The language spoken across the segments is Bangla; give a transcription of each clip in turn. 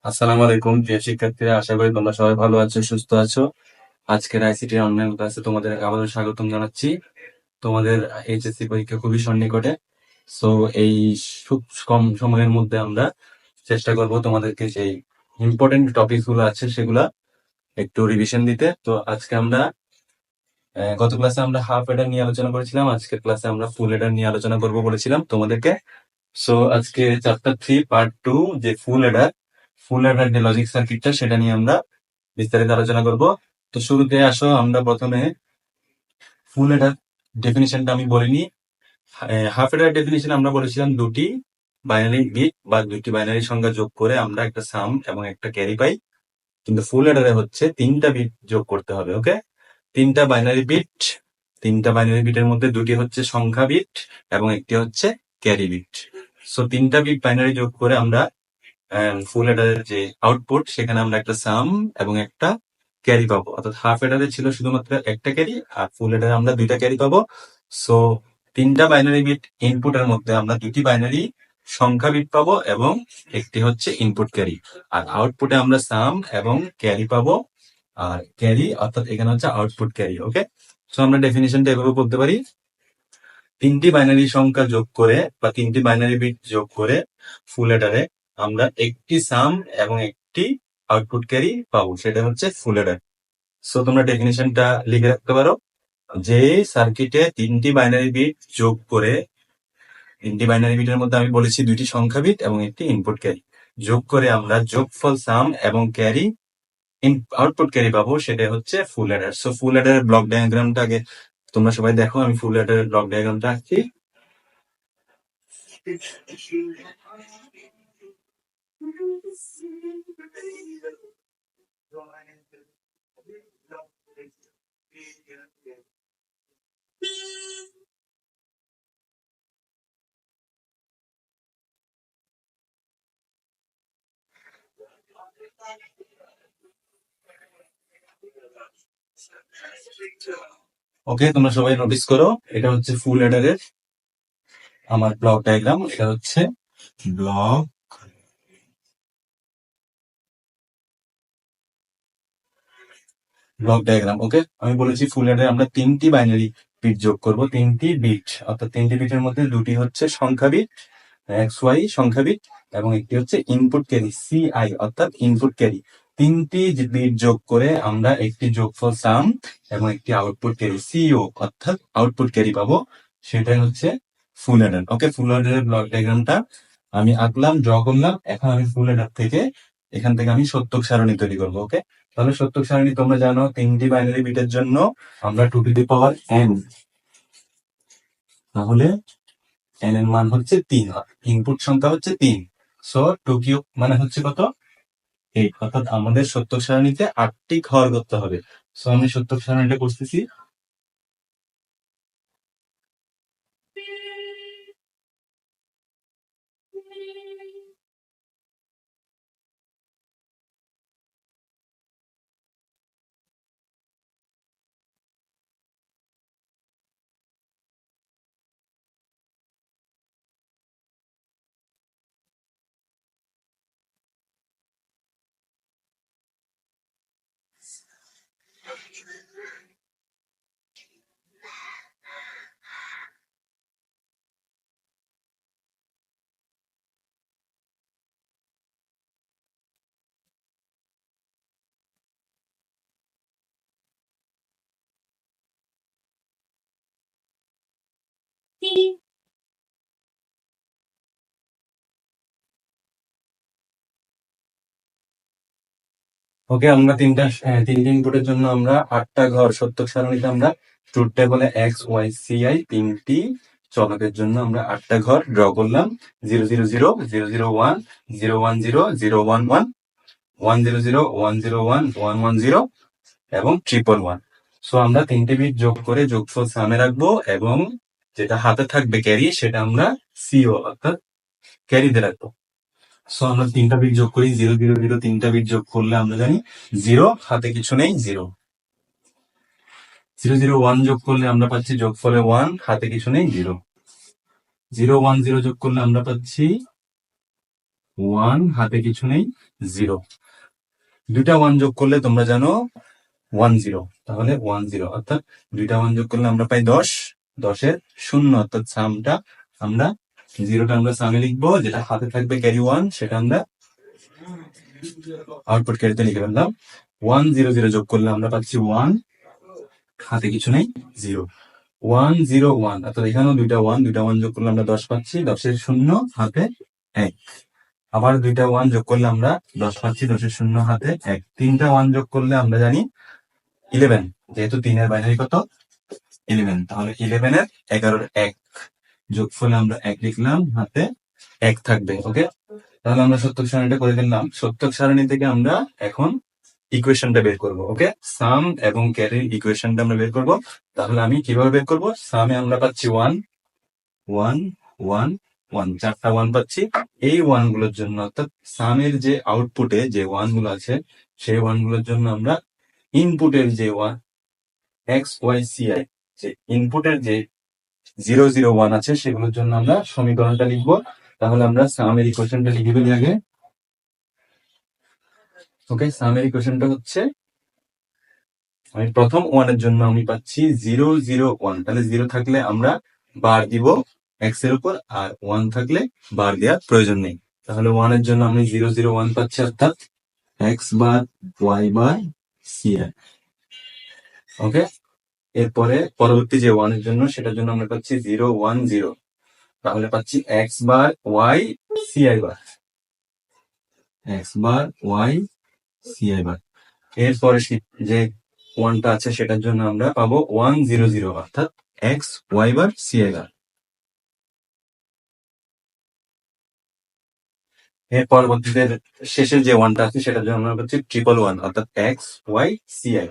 আসসালামু আলাইকুম প্রিয় শিক্ষার্থীরা, আশা করি তোমরা সবাই ভালো আছো, সুস্থ আছো। আজকের আইসিটি অনলাইন ক্লাসে তোমাদের আবারও স্বাগতম জানাচ্ছি। তোমাদের এইচএসসি পরীক্ষা খুবই সন্নিকটে। সো এই খুব কম সময়ের মধ্যে আমরা চেষ্টা করব তোমাদেরকে সেই ইম্পর্টেন্ট টপিক গুলো আছে সেগুলা একটু রিভিশন দিতে। তো আজকে আমরা গত ক্লাসে আমরা হাফ এডার নিয়ে আলোচনা করেছিলাম, আজকের ক্লাসে আমরা ফুল এডার নিয়ে আলোচনা করব বলেছিলাম তোমাদেরকে। সো আজকে চ্যাপ্টার 3 পার্ট 2 যে ফুল এডার যে লজিক সার্কিটটা সেটা নিয়ে আমরা বিস্তারিত আলোচনা করব। তো শুরুতে আসো, আমরা প্রথমে ফুল এডার ডেফিনিশনটা আমি বলিনি। হাফ এডার ডেফিনিশন আমরা বলেছিলাম দুটি বাইনারি বিট বা দুটি বাইনারি সংখ্যা যোগ করে আমরা একটা সাম এবং একটা ক্যারি পাই, কিন্তু ফুল এডারে হচ্ছে তিনটা বিট যোগ করতে হবে। ওকে, তিনটা বাইনারি বিট, তিনটা বাইনারি বিটের মধ্যে দুটি হচ্ছে সংখ্যা বিট এবং একটি হচ্ছে ক্যারি বিট। সো তিনটা বিট বাইনারি যোগ করে আমরা ফুল এডারের যে আউটপুট সেখানে আমরা একটা সাম এবং একটা ক্যারি পাবো। অর্থাৎ হাফ এডারে ছিল শুধুমাত্র একটা ক্যারি, আর ফুল এডারে আমরা দুইটা ক্যারি পাবো। সো তিনটা বাইনারি বিট ইনপুটের মধ্যে আমরা দুটি বাইনারি সংখ্যা বিট পাবো এবং একটি হচ্ছে ইনপুট ক্যারি, আর আউটপুটে আমরা সাম এবং ক্যারি পাবো। আর ক্যারি অর্থাৎ এখানে হচ্ছে আউটপুট ক্যারি। ওকে, সো আমরা ডেফিনিশনটা এভাবে বলতে পারি, তিনটি বাইনারি সংখ্যা যোগ করে বা তিনটি বাইনারি বিট যোগ করে ফুল এডারে আমরা একটি সাম এবং একটি আউটপুট ক্যারি পাবো, সেটা হচ্ছে ফুল এডার। সো তোমরা ডেফিনিশনটা লিখে রাখতে পারো, যে সার্কিটে তিনটি বাইনারি বিট যোগ করে, তিনটি বাইনারি বিটের মধ্যে আমি বলেছি দুইটি সংখ্যা বিট এবং একটি ইনপুট ক্যারি যোগ করে আমরা যোগফল সাম এবং ক্যারি আউটপুট ক্যারি পাবো, সেটা হচ্ছে ফুল এডার। সো ফুল এডারের ব্লক ডায়াগ্রামটা আগে তোমরা সবাই দেখো, আমি ফুল এডারের ব্লক ডায়াগ্রামটা আঁকছি। ওকে, তোমরা সবাই নোটিস করো, এটা হচ্ছে ফুল এডারের আমার ব্লক ডায়াগ্রাম। এটা হচ্ছে ব্লক ব্লক ডায়াগ্রাম। ওকে, আমি বলেছি ফুল এডারে আমরা তিনটি বাইনারি বিট যোগ করব, তিনটি বিট অর্থাৎ তিনটি বিটের মধ্যে দুটি হচ্ছে সংখ্যা বিট এক্স ওয়াই সংখ্যা বিট এবং একটি হচ্ছে ইনপুট ক্যারি সিআই অর্থাৎ ইনপুট ক্যারি। তিনটি বিট যোগ করে আমরা একটি যোগফল সাম এবং একটি আউটপুট ক্যারি সিও অর্থাৎ আউটপুট ক্যারি পাবো, সেটাই হচ্ছে ফুল এডার। ওকে, ফুল এডারের ব্লক ডায়াগ্রামটা আমি আঁকলাম, ড্র করলাম। এখন আমি ফুল এডার থেকে এখান থেকে আমি সত্যক সারণী তৈরি করবো। ওকে, তাহলে সত্যক সারণী তোমরা জানো, তিনটি বাইনারি বিটের জন্য আমরা 2n, তাহলে n এর মান হচ্ছে 3, ইনপুট সংখ্যা হচ্ছে 3। সো 2 মানে হচ্ছে কত, 8। অর্থাৎ আমাদের সত্যক সারণীতে 8টি ঘর করতে হবে। সো আমি সত্যক সারণীটা করতেছি। ওকে, আমরা তিনটি ইনপুটের জন্য আমরা 8টা ঘর সত্যক সারণীতে আমরা ট্রুথ টেবলে এক্স ওয়াই সিআই তিনটি চলকের জন্য আমরা 8টা ঘর ড্র করলাম। 000, 001, 010, 011, 100, 101, 110 এবং 111। সো আমরা তিনটে বিট যোগ করে যোগফল সামে রাখবো এবং যেটা হাতে থাকবে ক্যারি সেটা আমরা সিও অর্থাৎ ক্যারিতে রাখবো। সো আমরা তিনটা বিট যোগ করি, 000, তিনটা বিট যোগ করলে আমরা জানি 0, হাতে কিছু নেই 0। 001 যোগ করলে আমরা পাচ্ছি যোগফলে 1, হাতে কিছু নেই 0। 010 যোগ করলে আমরা পাচ্ছি ওয়ান, হাতে কিছু নেই, জিরো। দুইটা ওয়ান যোগ করলে তোমরা জানো 10, তাহলে 10 অর্থাৎ দুইটা ওয়ান যোগ করলে আমরা পাই 10, 10-এর শূন্য অর্থাৎ সামটা আমরা জিরোটা আমরা সামে লিখবো, যেটা হাতে থাকবে ক্যারি ওয়ান সেটা আমরা আউটপুট ক্যারিতে লিখে ফেললাম। 100 যোগ করলে আমরা পাচ্ছি ওয়ান, হাতে কিছু নেই, জিরো। 101 অর্থাৎ এখানেও দুইটা ওয়ান যোগ করলে আমরা 10 পাচ্ছি, 10-এর শূন্য হাতে এক। আবার দুইটা ওয়ান যোগ করলে আমরা 10 পাচ্ছি, 10-এর শূন্য হাতে এক। তিনটা ওয়ান যোগ করলে আমরা জানি 11, যেহেতু 3-এর বাইনারি কত 11, তাহলে 11-এর 11-এর এক যোগফলে আমরা এক লিখলাম, হাতে এক থাকবে। ওকে, তাহলে আমরা সত্যক সারণীটা করে ফেললাম। সত্যক সারণী থেকে আমরা এখন ইকুয়েশনটা বের করব। ওকে, সাম এবং ক্যারির ইকুয়েশনটা আমরা বের করব। তাহলে আমি কিভাবে বের করব? সামে আমরা পাচ্ছি ওয়ান, ওয়ান, ওয়ান, ওয়ান, চারটা ওয়ান পাচ্ছি। এই ওয়ান গুলোর জন্য অর্থাৎ সামের যে আউটপুটে যে ওয়ান গুলো আছে সেই ওয়ান গুলোর জন্য আমরা ইনপুটের যে one X Y C I, যে ইনপুটের যে 001 আছে সেগুলোর জন্য আমরা সমীকরণটা লিখবো। তাহলে আমরা সামের ইকুয়েশনটা লিখে ফেলি আগে। ওকে, সামের ইকুয়েশনটা হচ্ছে, আমি প্রথম ওয়ানের জন্য আমি পাচ্ছি 001, তাহলে জিরো থাকলে আমরা বার দিব এক্স এর উপর, আর ওয়ান থাকলে বার দেওয়ার প্রয়োজন নেই। তাহলে ওয়ানের জন্য আমি 001 পাচ্ছি, অর্থাৎ x bar Y bar C i. Okay, এরপরে পরবর্তী যে ওয়ানের জন্য সেটার জন্য আমরা পাচ্ছি 010, তাহলে পাচ্ছি x bar Y C I bar, x bar Y C I bar. এরপরে যে ওয়ানটা আছে সেটার জন্য আমরা পাবো 100, অর্থাৎ x Y bar C I bar. এর পরবর্তীতে শেষের যে ওয়ানটা আছে সেটার জন্য আমরা পাচ্ছি 111, অর্থাৎ এক্স ওয়াই সি আই।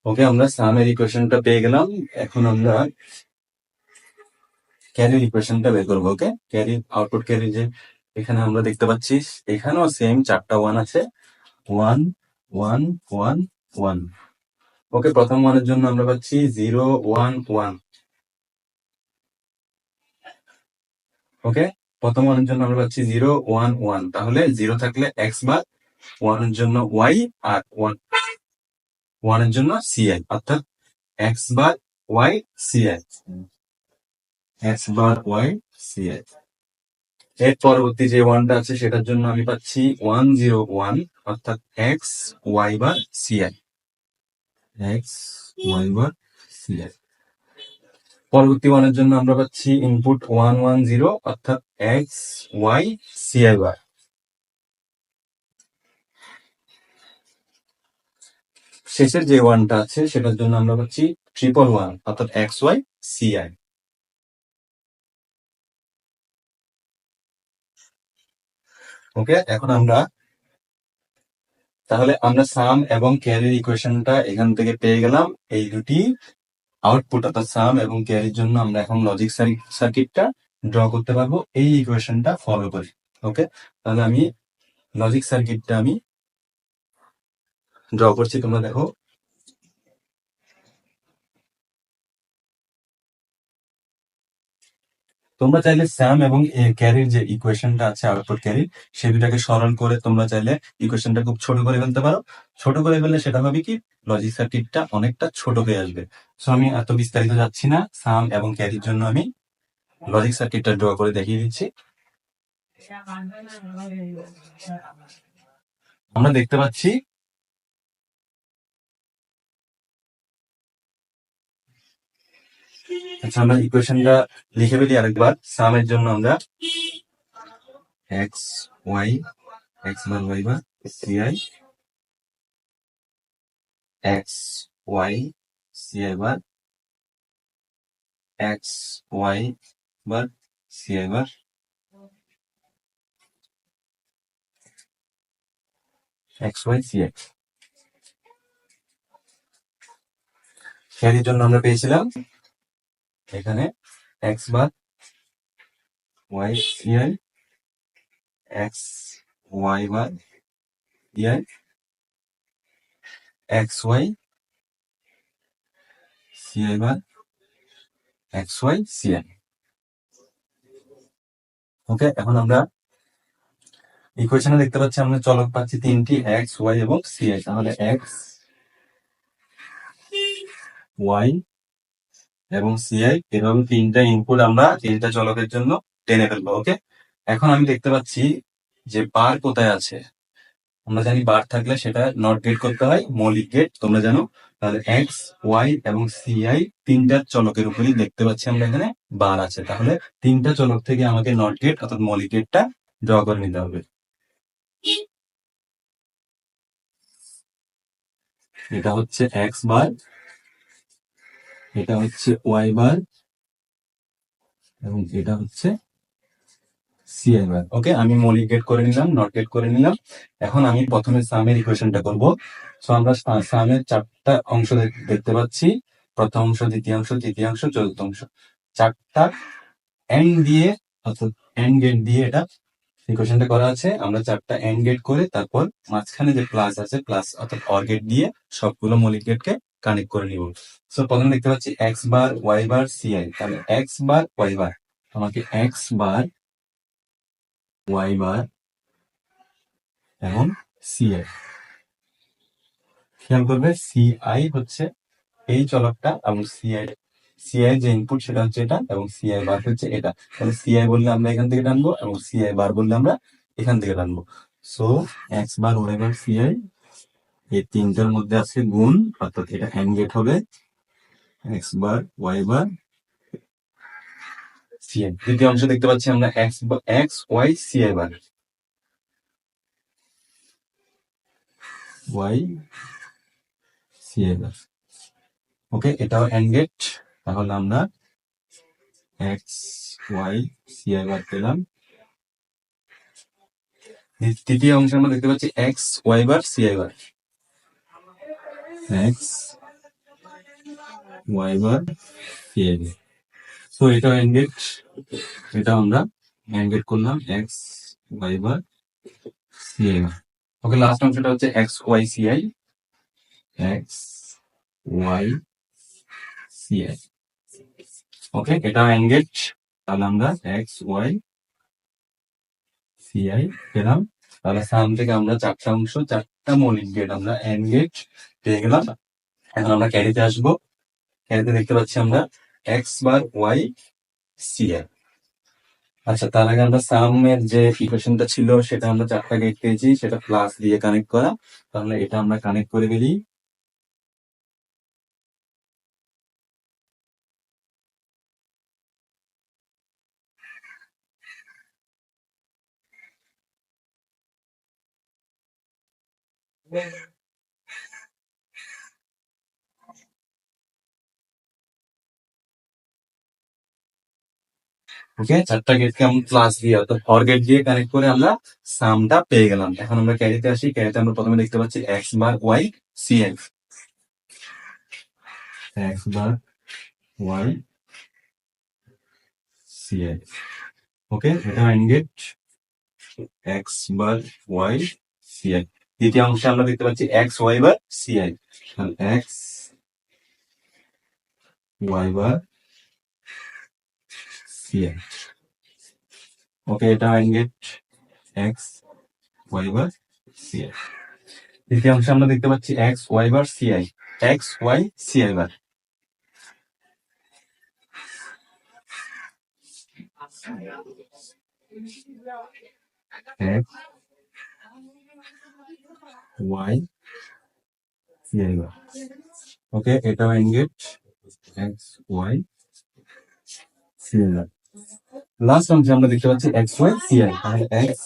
ওকে, আমরা সামের ইকুয়েশনটা পেয়ে গেলাম। এখন আমরা ক্যারির ইকুয়েশনটা বের করবো। ওকে, ক্যারি আউটপুট ক্যারি যে এখানে আমরা দেখতে পাচ্ছি, এখানেও সেম চারটা ওয়ান আছে, ওয়ান, ওয়ান, ওয়ান, ওয়ান। ওকে, প্রথম ওয়ানের জন্য আমরা পাচ্ছি 011। ওকে, প্রথম ওয়ানের জন্য আমরা পাচ্ছি 011, তাহলে জিরো থাকলে এক্স বার, ওয়ানের জন্য ওয়াই, আর ওয়ানের জন্য সি আই, অর্থাৎ x bar Y C I, x bar Y C I. এর পরবর্তী যে ওয়ানটা আছে সেটার জন্য আমি পাচ্ছি 101, অর্থাৎ x Y bar C I, x Y bar C I. পরবর্তী ওয়ানের জন্য আমরা পাচ্ছি ইনপুট 110, অর্থাৎ x Y C I bar. শেষের যে ওয়ানটা আছে সেটার জন্য আমরা পাচ্ছি 111, অর্থাৎ x Y C i. Okay, এখন আমরা তাহলে আমরা সাম এবং ক্যারির ইকুয়েশনটা এখান থেকে পেয়ে গেলাম। এই দুটি আউটপুট অর্থাৎ সাম এবং ক্যারির জন্য আমরা এখন লজিক সার্কিটটা ড্র করতে পারবো এই ইকুয়েশনটা ফলো করে। ওকে, তাহলে আমি লজিক সার্কিটটা আমি ড্র করছি, তোমরা দেখো। তোমরা চাইলে স্যাম এবং ক্যারির যে ইকুয়েশনটা আছে আউটপুট ক্যারির, সে দুটাকে সরল করে তোমরা চাইলে ইকুয়েশনটা খুব ছোট করে ফেলতে পারো। ছোট করে ফেললে সেটা হবে কি, লজিক সার্কিটটা অনেকটা ছোট হয়ে আসবে। সো আমি এত বিস্তারিত যাচ্ছি না, সাম এবং ক্যারির জন্য আমি লজিক সার্কিটটা ড্র করে দেখিয়ে দিচ্ছি। আমরা দেখতে পাচ্ছি আচ্ছা, আমরা ইকুয়েশনটা লিখে ফেলি আরেকবার। সামের জন্য আমরা x y, x bar Y bar C I, x Y C I bar, x Y bar C I bar, x Y C i. ক্যারির জন্য আমরা পেয়েছিলাম এখানে x bar Y C I, x Y bar C I, x Y C I bar, x Y C i. Okay, এখন আমরা ইকুয়েশনে দেখতে পাচ্ছি আমরা চলক পাচ্ছি তিনটি, এক্স ওয়াই এবং সি আই। তাহলে এক্স ওয়াই এবং সি আই এভাবে তিনটা ইনপুট আমরা তিনটা চলকের জন্য টেনে ফেলবো। ওকে, এখন আমি দেখতে পাচ্ছি যে বার কোথায় আছে। আমরা জানি বার থাকলে সেটা নট গেট করতে হয়, মৌলিক গেট তোমরা জানো। তাহলে এক্স ওয়াই এবং সি আই তিনটা চলকের উপরই দেখতে পাচ্ছি আমরা এখানে বার আছে। তাহলে তিনটা চলক থেকে আমাকে নট গেট অর্থাৎ মৌলিক গেটটা ড্র করে নিতে হবে। এটা হচ্ছে এক্স বার, এটা হচ্ছে ওয়াই বার এবং এটা হচ্ছে সি আই বার। ওকে, আমি মৌলিক গেট করে নিলাম, নট গেট করে নিলাম। এখন আমি প্রথমে সামের ইকুয়েশনটা করব। সো আমরা সামের চারটা অংশ দেখতে পাচ্ছি, প্রথম অংশ, দ্বিতীয় অংশ, তৃতীয় অংশ, চতুর্থ অংশ। চারটা এন্ড দিয়ে অর্থাৎ এন্ড গেট দিয়ে এটা ইকুয়েশনটা করা আছে। আমরা চারটা এন্ড গেট করে তারপর মাঝখানে যে প্লাস আছে, প্লাস অর্থাৎ অর গেট দিয়ে সবগুলো মৌলিক গেটকে কানেক্ট করে নিব। সো প্রথমে দেখতে পাচ্ছি x bar Y bar C I. তাহলে এক্স বার ওয়াই বার, আমাকে এক্স বার ওয়াই বার এবং সি আই। খেয়াল করবে সি আই হচ্ছে এই চলকটা এবং সি আই যে ইনপুট সেটা হচ্ছে এটা এবং সি আই বার হচ্ছে এটা। তাহলে সি আই বললে আমরা এখান থেকে টানবো এবং সি আই বার বললে আমরা এখান থেকে টানবো। So x bar Y bar C i, এই তিনটার মধ্যে আছে গুণ, অর্থাৎ এটা এন্ড গেট হবে x bar Y bar C i. দ্বিতীয় অংশ দেখতে পাচ্ছি আমরা x Y C I bar, Y C I bar. Okay, এটাও এন্ড গেট। তাহলে আমরা x Y C I bar পেলাম। তৃতীয় অংশে আমরা দেখতে পাচ্ছি x Y bar C I bar, x Y bar C I বার। তো এটাও এন্ড গেট, এটা আমরা এন্ড গেট করলাম x Y bar C I bar. Okay, last অংশটা হচ্ছে x Y C I, x Y C i. Okay, এটা এন্ড গেট। তাহলে আমরা এক্স ওয়াই সি আই পেলাম। তাহলে সাম থেকে আমরা চারটা অংশ, চারটা মৌলিক গেট আমরা এন্ড গেট পেয়ে গেলাম। এখন আমরা ক্যারিতে আসবো। ক্যারিতে দেখতে পাচ্ছি আমরা X bar Y C I. আচ্ছা, তার আগে আমরা সামের যে ইকুয়েশনটা ছিল সেটা আমরা চারটা গেট পেয়েছি, সেটা প্লাস দিয়ে কানেক্ট করা। তাহলে এটা আমরা কানেক্ট করে ফেলি। ওকে, চারটা গেটকে আমরা প্লাস দিয়ে অর্থাৎ ফর গেট দিয়ে কানেক্ট করে আমরা সামটা পেয়ে গেলাম। এখন আমরা ক্যারিতে আসি। ক্যারিতে আমরা প্রথমে দেখতে পাচ্ছি x bar Y C I, x bar Y C i. Okay, এটা and gate x bar Y C i. দ্বিতীয় অংশে আমরা দেখতে পাচ্ছি x Y bar C I, x Y bar C i. Okay, এটা and gate x Y bar C i. তৃতীয় অংশে আমরা দেখতে পাচ্ছি x Y bar C I, x Y C I bar. X Y C I bar. Okay, এটাও and gate x Y C I bar. Last অংশে আমরা দেখতে পাচ্ছি এক্স ওয়াই সি আই, তাহলে এক্স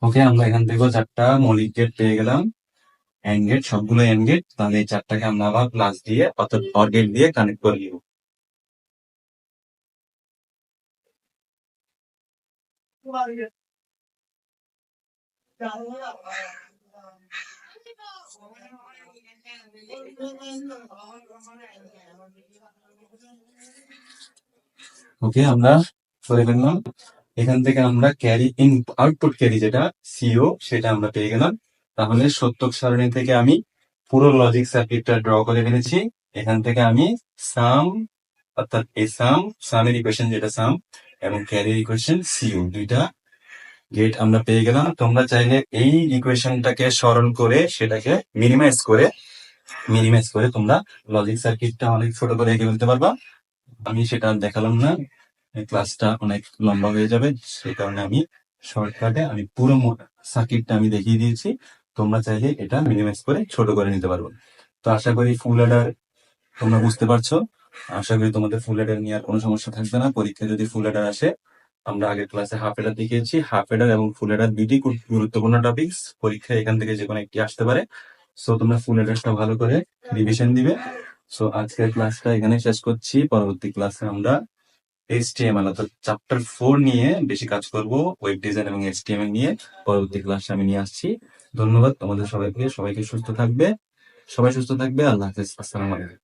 ওকে, আমরা এখান থেকেও চারটা মৌলিক গেট পেয়ে গেলাম, এন্ড গেট, সবগুলো এন্ড গেট। তাহলে এই চারটাকে আমরা আবার প্লাস দিয়ে অর্থাৎ অর গেট দিয়ে কানেক্ট করে নিব। ওকে, আমরা করে ফেললাম। এখান থেকে আমরা ক্যারি ইন আউটপুট ক্যারি যেটা সিও সেটা আমরা পেয়ে গেলাম। তাহলে সত্যক সারণী থেকে আমি পুরো লজিক সার্কিটটা ড্র করে ফেলেছি। এখান থেকে আমি সাম, অর্থাৎ এই সামের ইকুয়েশন যেটা সাম এবং ক্যারির ইকুয়েশন সিও, দুইটা গেট আমরা পেয়ে গেলাম। তোমরা চাইলে এই ইকুয়েশনটাকে সরল করে সেটাকে মিনিমাইজ করে তোমরা লজিক সার্কিটটা অনেক ছোট করে এঁকে ফেলতে পারবা। আমি সেটা আর দেখালাম না, এই ক্লাসটা অনেক লম্বা হয়ে যাবে, সেই কারণে আমি শর্টকাটে আমি পুরো সার্কিটটা আমি দেখিয়ে দিয়েছি। তোমরা চাইলে এটা মিনিমাইজ করে ছোট করে নিতে পারবো। তো আশা করি ফুল অ্যাডার তোমরা বুঝতে পারছো। আশা করি তোমাদের ফুল অ্যাডার নিয়ে আর কোনো সমস্যা থাকবে না। পরীক্ষায় যদি ফুল অ্যাডার আসে, আমরা আগের ক্লাসে হাফ অ্যাডার দেখিয়েছি, হাফ অ্যাডার এবং ফুল অ্যাডার দুইটি খুব গুরুত্বপূর্ণ টপিকস, পরীক্ষায় এখান থেকে যে কোনো একটি আসতে পারে। সো তোমরা ফুল অ্যাডারটা ভালো করে রিভিশন দিবে। সো আজকের ক্লাসটা এখানে শেষ করছি। পরবর্তী ক্লাসে আমরা HTML অর্থাৎ চ্যাপ্টার 4 নিয়ে বেশি কাজ করব, ওয়েব ডিজাইন এবং HTML নিয়ে পরবর্তী ক্লাসে আমি নিয়ে আসছি। ধন্যবাদ তোমাদের সবাইকে, সবাইকে সুস্থ থাকবে, সবাই সুস্থ থাকবে। আল্লাহ হাফেজ, আসসালামু আলাইকুম।